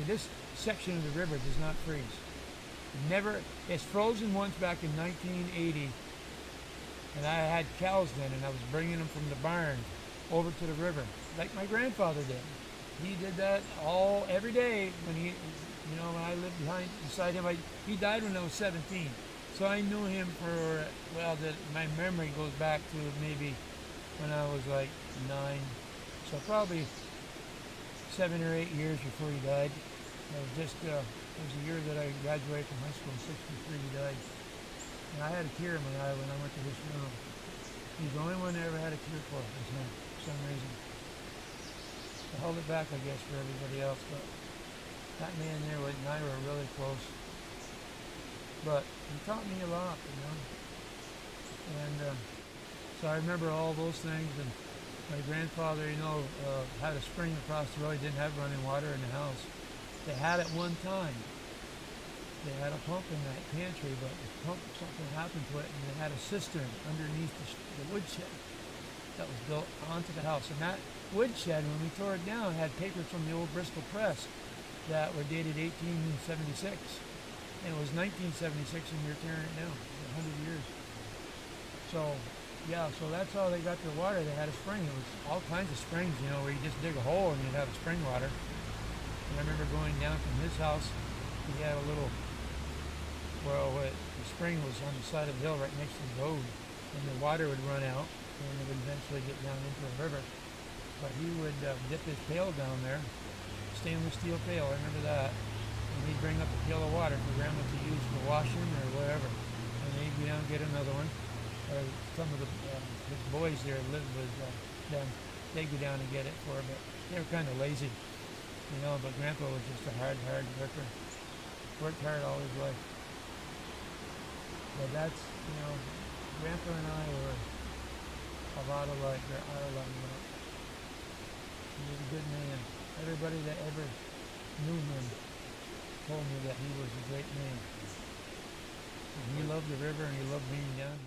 this section of the river does not freeze. Never. It's frozen once back in 1980, and I had cows then, and I was bringing them from the barn over to the river, like my grandfather did. He did that every day when when I lived beside him. He died when I was 17, so I knew him for my memory goes back to maybe when I was like 9, so probably 7 or 8 years before he died. It was the year that I graduated from high school in '63. He died, and I had a tear in my eye when I went to his funeral. He's the only one I ever had a tear for him, for some reason. I held it back, I guess, for everybody else, but that man there and I were really close. But he taught me a lot, and so I remember all those things. And my grandfather, had a spring across the road. He didn't have running water in the house. They had it one time. They had a pump in that pantry, but the pump, something happened to it, and they had a cistern underneath the woodshed that was built onto the house. And that woodshed, when we tore it down, had papers from the old Bristol press that were dated 1876. And it was 1976, and we were tearing it down, 100 years. So that's how they got their water. They had a spring. It was all kinds of springs, where you just dig a hole and you'd have spring water. And I remember going down from his house. He had a little, the spring was on the side of the hill right next to the road, and the water would run out, and it would eventually get down into the river. But he would dip his pail down there, stainless steel pail, I remember that, and he'd bring up a pail of water for Grandma to use for washing or whatever, and then he'd go down and get another one. Or some of his boys there lived with them. They'd go down and get it for her, but they were kind of lazy. But Grandpa was just a hard worker. Worked hard all his life. But that's, Grandpa and I were a lot alike. He was a good man. Everybody that ever knew him told me that he was a great man. And he loved the river, and he loved being down here.